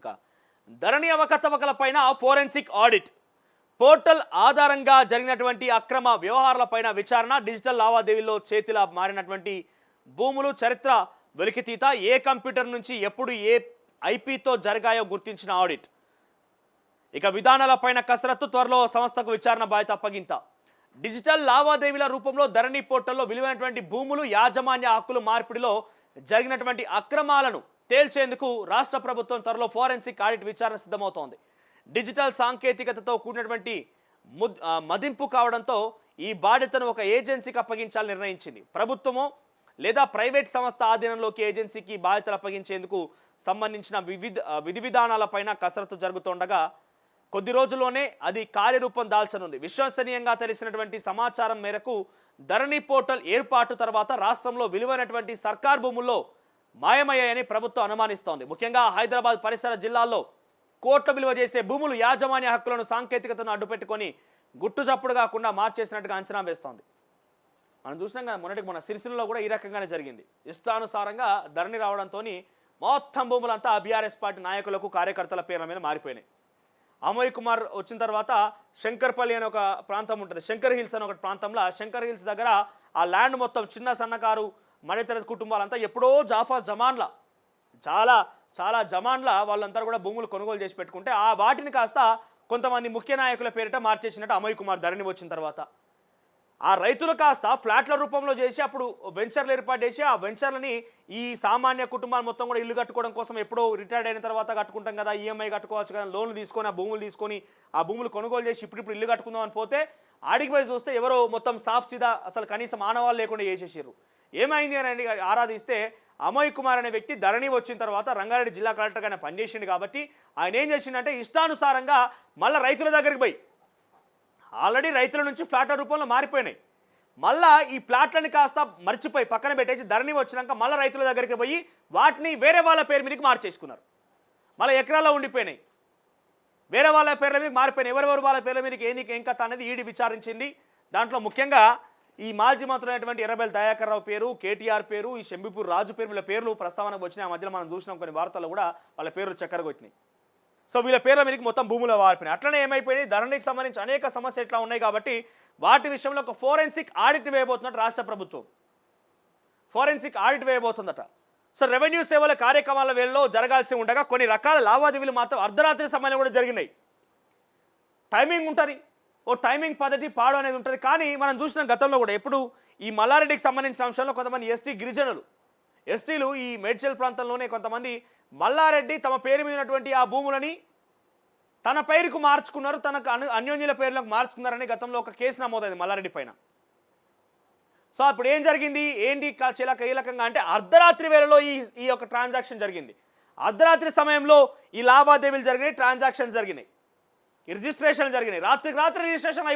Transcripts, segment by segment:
ఇక ధరణి అవకతవకలపైన forensic audit, portal ఆధారంగా జరిగినటువంటి అక్రమ వ్యవహారాలపైన విచారణ, డిజిటల్ లావాదేవీల్లో చేతిలా మారినటువంటి భూములు చరిత్ర వెలికితీత, ఏ కంప్యూటర్ నుంచి ఎప్పుడు ఏ ఐపీతో జరిగాయో గుర్తించిన ఆడిట్. ఇక విధానాలపైన కసరత్తు, త్వరలో సంస్థకు విచారణ బాధ్యత అప్పగింత. డిజిటల్ లావాదేవీల రూపంలో ధరణి పోర్టల్లో విలువైనటువంటి భూములు యాజమాన్య హక్కుల మార్పిడిలో జరిగినటువంటి అక్రమాలను తేల్చేందుకు రాష్ట్ర ప్రభుత్వం త్వరలో ఫోరెన్సిక్ ఆడిట్ విచారణ సిద్ధమవుతోంది. డిజిటల్ సాంకేతికతతో కూడినటువంటి మదింపు కావడంతో ఈ బాధ్యతను ఒక ఏజెన్సీకి అప్పగించాలని నిర్ణయించింది. ప్రభుత్వమో లేదా ప్రైవేట్ సంస్థ ఆధీనంలోకి ఏజెన్సీకి బాధ్యతలు అప్పగించేందుకు సంబంధించిన విధి విధానాలపైన కసరత్తు జరుగుతుండగా కొద్ది రోజుల్లోనే అది కార్యరూపం దాల్చనుంది. విశ్వసనీయంగా తెలిసినటువంటి సమాచారం మేరకు ధరణి పోర్టల్ ఏర్పాటు తర్వాత రాష్ట్రంలో విలువైనటువంటి సర్కార్ భూముల్లో మాయమయ్యాయని ప్రభుత్వం అనుమానిస్తోంది. ముఖ్యంగా హైదరాబాద్ పరిసర జిల్లాల్లో కోట్ల విలువ చేసే భూములు యాజమాన్య హక్కులను సాంకేతికతను అడ్డుపెట్టుకొని గుట్టుచప్పుడు కాకుండా మార్చేసినట్టుగా అంచనా వేస్తోంది. మనం చూసినాం కదా, మొన్న సిరిసిల్లలో కూడా ఈ రకంగానే జరిగింది. ఇష్టానుసారంగా ధరణి రావడంతో మొత్తం భూములంతా బీఆర్ఎస్ పార్టీ నాయకులకు కార్యకర్తల పేర్ల మీద మారిపోయినాయి. అమోయ్ కుమార్ వచ్చిన తర్వాత శంకర్పల్లి అనే ఒక ప్రాంతం ఉంటుంది, శంకర్ హిల్స్ అనే ఒక ప్రాంతంలో, శంకర్ హిల్స్ దగ్గర ఆ ల్యాండ్ మొత్తం చిన్న సన్నకారు మధ్యతరగతి కుటుంబాలంతా ఎప్పుడో జమాన్ల చాలా జమాన్ల వాళ్ళంతా కూడా భూములు కొనుగోలు చేసి పెట్టుకుంటే ఆ వాటిని కాస్త కొంతమంది ముఖ్య నాయకుల పేరిట మార్చేసినట్టు అమోయ్ కుమార్ ధరణి వచ్చిన తర్వాత ఆ రైతులు కాస్త ఫ్లాట్ల రూపంలో చేసి అప్పుడు వెంచర్లు ఏర్పాటు చేసి ఆ వెంచర్లని ఈ సామాన్య కుటుంబాలు మొత్తం కూడా ఇల్లు కట్టుకోవడం కోసం ఎప్పుడో రిటైర్డ్ అయిన తర్వాత కట్టుకుంటాం కదా, ఈఎంఐ కట్టుకోవచ్చు కదా, లోన్లు తీసుకొని ఆ భూములు తీసుకొని ఆ భూములు కొనుగోలు చేసి ఇప్పుడు ఇల్లు కట్టుకుందాం అని పోతే ఆడికి పోయి చూస్తే ఎవరో మొత్తం సాఫ్ సీదా అసలు కనీసం ఆనవాళ్ళు లేకుండా చేసేసారు. ఏమైంది అని ఆరాధిస్తే అమోయ్ కుమార్ అనే వ్యక్తి ధరణి వచ్చిన తర్వాత రంగారెడ్డి జిల్లా కలెక్టర్గా ఆయన పనిచేసిండు కాబట్టి ఆయన ఏం చేసిండంటే ఇష్టానుసారంగా మళ్ళీ రైతుల దగ్గరికి పోయి ఆల్రెడీ రైతుల నుంచి ఫ్లాట్ల రూపంలో మారిపోయినాయి, మళ్ళా ఈ ప్లాట్లని కాస్త మర్చిపోయి పక్కన పెట్టేసి ధరణి వచ్చినాక మళ్ళీ రైతుల దగ్గరికి పోయి వాటిని వేరే వాళ్ళ పేరు మీదకి మార్చేసుకున్నారు. మళ్ళీ ఎకరాల్లో ఉండిపోయినాయి, వేరే వాళ్ళ పేర్ల మీద మారిపోయినాయి. ఎవరెవరు వాళ్ళ పేర్ల మీదకి ఏం కథ అనేది ఈడీ విచారించింది. దాంట్లో ముఖ్యంగా ఈ మాజీ మంత్రులు అయినటువంటి ఎర్రబెల్లి దయాకర్ రావు పేరు, కేటీఆర్ పేరు, ఈ షంబిపూర్ రాజు పేరు, వీళ్ళ పేర్లు ప్రస్తావనకు వచ్చినాయి. ఆ మధ్యలో మనం చూసినాం కొన్ని వార్తల్లో కూడా వాళ్ళ పేర్లు చక్కరగొట్టినాయి. సో వీళ్ళ పేర్ల మీదకి మొత్తం భూములు వారిపోయినాయి. అట్లనే ఏమైపోయినాయి, ధరణికి సంబంధించి అనేక సమస్యలు ఇట్లా ఉన్నాయి కాబట్టి వాటి విషయంలో ఒక ఫోరెన్సిక్ ఆడిట్ వేయబోతున్నట్టు రాష్ట్ర ప్రభుత్వం ఫోరెన్సిక్ ఆడిట్ వేయబోతుందట. సో రెవెన్యూ సేవల కార్యక్రమాల వేళలో జరగాల్సి ఉండగా కొన్ని రకాల లావాదేవీలు మాత్రం అర్ధరాత్రి సమయంలో కూడా జరిగినాయి. టైమింగ్ ఉంటుంది, ఓ టైమింగ్ పద్ధతి పాడు అనేది ఉంటుంది. కానీ మనం చూసిన గతంలో కూడా ఎప్పుడు ఈ మల్లారెడ్డికి సంబంధించిన అంశంలో కొంతమంది ఎస్టీ గిరిజనులు ఎస్టీలు ఈ మేడ్చల్ ప్రాంతంలోనే కొంతమంది మల్లారెడ్డి తమ పేరు మీద ఉన్నటువంటి ఆ భూములని తన పేరుకు మార్చుకున్నారు, తనకు అన్యోన్యుల పేర్లకు మార్చుకున్నారని గతంలో ఒక కేసు నమోదైంది మల్లారెడ్డి పైన. సో అప్పుడు ఏం జరిగింది, ఏంటి కీలకంగా అంటే అర్ధరాత్రి వేళలో ఈ యొక్క ట్రాన్సాక్షన్ జరిగింది. అర్ధరాత్రి సమయంలో ఈ లావాదేవీలు జరిగినాయి, ట్రాన్సాక్షన్స్ జరిగినాయి, రిజిస్ట్రేషన్లు జరిగినాయి. రాత్రికి రాత్రి రిజిస్ట్రేషన్లు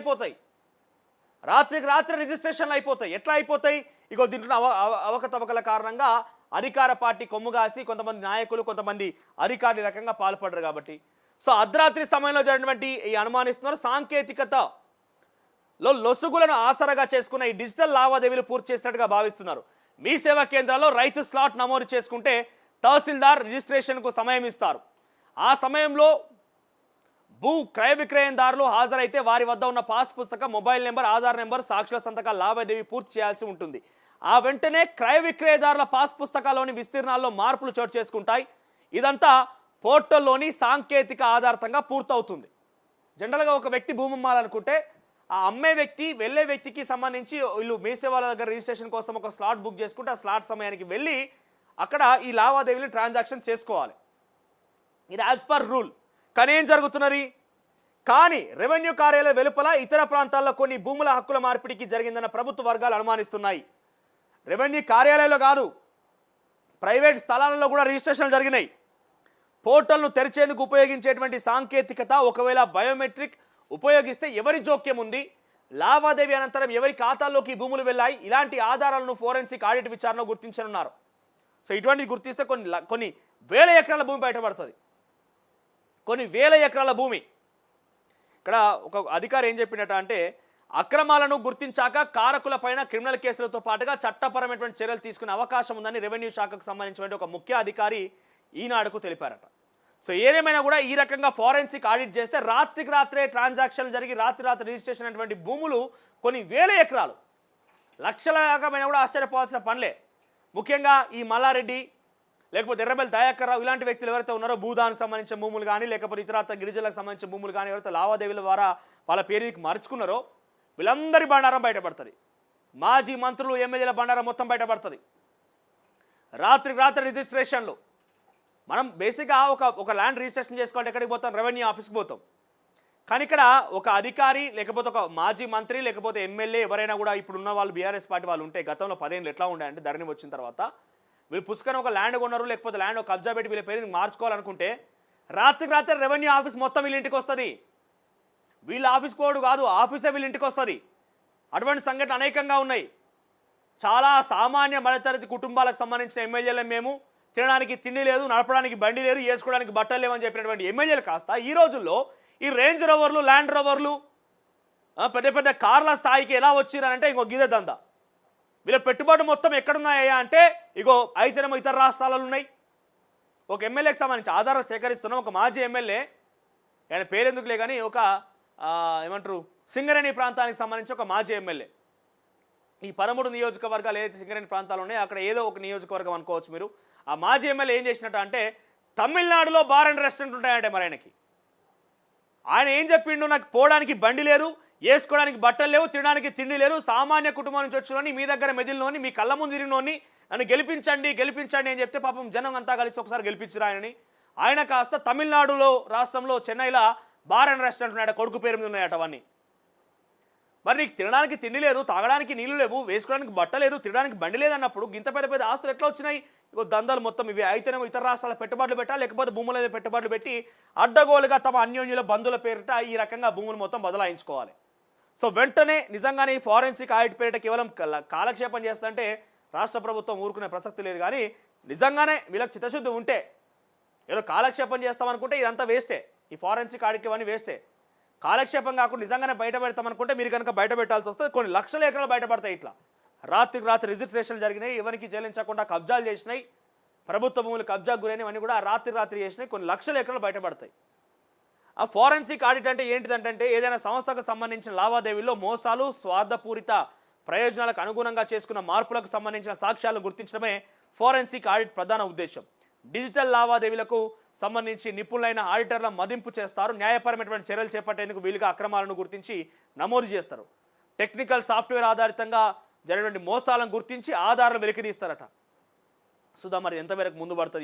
అయిపోతాయి, ఎట్లా అయిపోతాయి? ఇగో దీంట్లో అవకతవకల కారణంగా అధికార పార్టీ కొమ్ముగాసి కొంతమంది నాయకులు కొంతమంది అధికారులు రకంగా పాల్పడరు కాబట్టి. సో అర్ధరాత్రి సమయంలో జరిగినటువంటి ఈ అనుమానిస్తున్నారు సాంకేతికతలో లొసుగులను ఆసరగా చేసుకున్న ఈ డిజిటల్ లావాదేవీలు పూర్తి చేసినట్టుగా భావిస్తున్నారు. మీ సేవా కేంద్రాల్లో రైతు స్లాట్ నమోదు చేసుకుంటే తహసీల్దార్ రిజిస్ట్రేషన్కు సమయం ఇస్తారు. ఆ సమయంలో భూ క్రయ విక్రయందారులు హాజరైతే వారి వద్ద ఉన్న పాస్ పుస్తకం, మొబైల్ నెంబర్, ఆధార్ నెంబర్, సాక్షుల సంతకాల లావాదేవీ పూర్తి చేయాల్సి ఉంటుంది. ఆ వెంటనే క్రయ విక్రయదారుల పాస్ పుస్తకాల్లోని విస్తీర్ణాల్లో మార్పులు చోటు చేసుకుంటాయి. ఇదంతా పోర్టల్లోని సాంకేతిక ఆధారితంగా పూర్తవుతుంది. జనరల్గా ఒక వ్యక్తి భూమి అమ్మాలనుకుంటే ఆ అమ్మే వ్యక్తి వెళ్ళే వ్యక్తికి సంబంధించి వీళ్ళు మీ సేవల దగ్గర రిజిస్ట్రేషన్ కోసం ఒక స్లాట్ బుక్ చేసుకుంటే ఆ స్లాట్ సమయానికి వెళ్ళి అక్కడ ఈ లావాదేవీలు ట్రాన్సాక్షన్ చేసుకోవాలి. ఇది యాజ్ పర్ రూల్. కానీ ఏం జరుగుతున్నది, కానీ రెవెన్యూ కార్యాలయ వెలుపల ఇతర ప్రాంతాల్లో కొన్ని భూముల హక్కుల మార్పిడికి జరిగిందన్న ప్రభుత్వ వర్గాలు అనుమానిస్తున్నాయి. రెవెన్యూ కార్యాలయంలో కాదు, ప్రైవేట్ స్థలాలలో కూడా రిజిస్ట్రేషన్లు జరిగినాయి. పోర్టల్ను తెరిచేందుకు ఉపయోగించేటువంటి సాంకేతికత ఒకవేళ బయోమెట్రిక్ ఉపయోగిస్తే ఎవరి జోక్యం ఉంది, లావాదేవీ అనంతరం ఎవరి ఖాతాల్లోకి భూములు వెళ్ళాయి, ఇలాంటి ఆధారాలను ఫోరెన్సిక్ ఆడిట్ విచారణలో గుర్తించనున్నారు. సో ఇటువంటివి గుర్తిస్తే కొన్ని వేల ఎకరాల భూమి బయటపడుతుంది, కొన్ని వేల ఎకరాల భూమి. ఇక్కడ ఒక అధికారి ఏం చెప్పినట్ట అంటే అక్రమాలను గుర్తించాక కారకులపైన క్రిమినల్ కేసులతో పాటుగా చట్టపరమైనటువంటి చర్యలు తీసుకునే అవకాశం ఉందని రెవెన్యూ శాఖకు సంబంధించిన ఒక ముఖ్య అధికారి ఈనాడుకు తెలిపారట. సో ఏదేమైనా కూడా ఈ రకంగా ఫారెన్సిక్ ఆడిట్ చేస్తే రాత్రికి రాత్రే ట్రాన్సాక్షన్ జరిగి రాత్రి రిజిస్ట్రేషన్ అయినటువంటి భూములు కొన్ని వేల ఎకరాలు లక్షల రకమైన కూడా ఆశ్చర్యపోవాల్సిన పనిలే. ముఖ్యంగా ఈ మల్లారెడ్డి లేకపోతే ఎర్రబెల్లి దయాకర్ రావు ఇలాంటి వ్యక్తులు ఎవరైతే ఉన్నారో భూదానికి సంబంధించిన భూములు కానీ లేకపోతే ఇతర గిరిజనులకు సంబంధించిన భూములు కానీ ఎవరైతే లావాదేవీల ద్వారా వాళ్ళ పేరుకి మార్చుకున్నారో వీళ్ళందరి బండారం బయటపడుతుంది. మాజీ మంత్రులు ఎమ్మెల్యేల బండారం మొత్తం బయటపడుతుంది. రాత్రి రిజిస్ట్రేషన్లు మనం బేసిక్గా ఒక ల్యాండ్ రిజిస్ట్రేషన్ చేసుకోవాలంటే ఎక్కడికి పోతాం? రెవెన్యూ ఆఫీస్కి పోతాం. కానీ ఇక్కడ ఒక అధికారి లేకపోతే ఒక మాజీ మంత్రి లేకపోతే ఎమ్మెల్యే ఎవరైనా కూడా ఇప్పుడు ఉన్న వాళ్ళు బీఆర్ఎస్ పార్టీ వాళ్ళు ఉంటే గతంలో 10 ఏళ్ళు ఎట్లా ఉండే అంటే ధరణి వచ్చిన తర్వాత వీళ్ళు పుష్కరం ఒక ల్యాండ్ కొన్నారు లేకపోతే ల్యాండ్ ఒక కబ్జా పెట్టి వీళ్ళ పేరు మార్చుకోవాలనుకుంటే రాత్రి రెవెన్యూ ఆఫీస్ మొత్తం వీళ్ళ ఇంటికి వస్తుంది. వీళ్ళ ఆఫీస్ కోడ్ కాదు, ఆఫీసే వీళ్ళ ఇంటికి వస్తుంది. అటువంటి సంఘటనలు అనేకంగా ఉన్నాయి. చాలా సామాన్య మధ్యతరగతి కుటుంబాలకు సంబంధించిన ఎమ్మెల్యేలు మేము తినడానికి తిండి లేదు, నడపడానికి బండి లేదు, వేసుకోవడానికి బట్టలు లేవని చెప్పినటువంటి ఎమ్మెల్యేలు కాస్త ఈ రోజుల్లో ఈ రేంజ్ రోవర్లు ల్యాండ్ రోవర్లు పెద్ద కార్ల స్థాయికి ఎలా వచ్చిరారంటే ఇంకో గిదే దందా. వీళ్ళ పెట్టుబడి మొత్తం ఎక్కడున్నాయా అంటే ఇగో అయితేనేమో ఇతర రాష్ట్రాలలో ఉన్నాయి. ఒక ఎమ్మెల్యేకి సంబంధించి ఆధారాలు సేకరిస్తున్నాం. ఒక మాజీ ఎమ్మెల్యే, ఆయన పేరెందుకులే కానీ ఒక ఏమంటారు సింగరేణి ప్రాంతానికి సంబంధించి ఒక మాజీ ఎమ్మెల్యే. ఈ 13 నియోజకవర్గాలు ఏదైతే సింగరేణి ప్రాంతాలు ఉన్నాయో అక్కడ ఏదో ఒక నియోజకవర్గం అనుకోవచ్చు మీరు. ఆ మాజీ ఎమ్మెల్యే ఏం చేసినట్టు అంటే తమిళనాడులో బార్ అండ్ రెస్టారెంట్ ఉంటాయంటే మరి ఆయన ఏం చెప్పిండు, నాకు పోవడానికి బండి లేదు, వేసుకోవడానికి బట్టలు లేవు, తినడానికి తిండి లేదు, సామాన్య కుటుంబం నుంచి వచ్చినోని మీ దగ్గర మెదిలినోని మీ కళ్ళ ముందు తిరిగినోని నన్ను గెలిపించండి అని చెప్తే పాపం జనం అంతా కలిసి ఒకసారి గెలిపించారు ఆయనని. ఆయన కాస్త తమిళనాడులో రాష్ట్రంలో చెన్నైలో బార్ అండ్ రెస్టారెంట్ ఉన్నాయట, కొడుకు పేరు మీద ఉన్నాయట అవన్నీ. మరి నీకు తినడానికి తిండి లేదు, తాగడానికి నీళ్లు లేవు, వేసుకోవడానికి బట్ట లేదు, తినడానికి బండి లేదన్నప్పుడు గింత పెద్ద ఆస్తులు ఎట్లా వచ్చినాయి? ఇగో దందాలు మొత్తం ఇవి. అయితేనేమో ఇతర రాష్ట్రాల పెట్టుబడులు పెట్టాలి, లేకపోతే భూముల మీద పెట్టుబడులు పెట్టి అడ్డగోలుగా తమ అన్యోన్యుల బంధువుల పేరిట ఈ రకంగా భూములు మొత్తం బదలాయించుకోవాలి. సో వెంటనే నిజంగానే ఈ ఫారెన్సిక్ ఆడిట్ పేరిట కేవలం కాలక్షేపం చేస్తుంటే రాష్ట్ర ప్రభుత్వం ఊరుకునే ప్రసక్తి లేదు. కానీ నిజంగానే వీళ్ళకి చిత్తశుద్ధి ఉంటే ఏదో కాలక్షేపం చేస్తామనుకుంటే ఇదంతా వేస్టే. ఈ ఫారెన్సిక్ ఆడిట్ ఇవన్నీ వేస్టే. కాలక్షేపం కాకుండా నిజంగానే బయట పెడతామనుకుంటే మీరు కనుక బయట పెట్టాల్సి వస్తే కొన్ని లక్షల ఎకరాలు బయటపడతాయి. ఇట్లా రాత్రి రిజిస్ట్రేషన్లు జరిగినాయి, ఎవరికి చెల్లించకుండా కబ్జాలు చేసినాయి, ప్రభుత్వ భూములు కబ్జాకు గురైనవన్నీ కూడా రాత్రి చేసినాయి, కొన్ని లక్షల ఎకరాలు బయటపడతాయి. ఆ ఫారెన్సిక్ ఆడిట్ అంటే ఏంటిదంటే ఏదైనా సంస్థకు సంబంధించిన లావాదేవీల్లో మోసాలు, స్వార్థపూరిత ప్రయోజనాలకు అనుగుణంగా చేసుకున్న మార్పులకు సంబంధించిన సాక్ష్యాలను గుర్తించడమే ఫారెన్సిక్ ఆడిట్ ప్రధాన ఉద్దేశం. డిజిటల్ లావాదేవీలకు సంబంధించి నిపుణులైన ఆడిటర్ల మదింపు చేస్తారు. న్యాయపరమైనటువంటి చర్యలు చేపట్టేందుకు వీలుగా అక్రమాలను గుర్తించి నమోదు చేస్తారు. టెక్నికల్ సాఫ్ట్వేర్ ఆధారితంగా జరిగినటువంటి మోసాలను గుర్తించి ఆధారాలు వెలికితీస్తారట. సుధా మరి ఎంతవరకు ముందు పడుతుంది?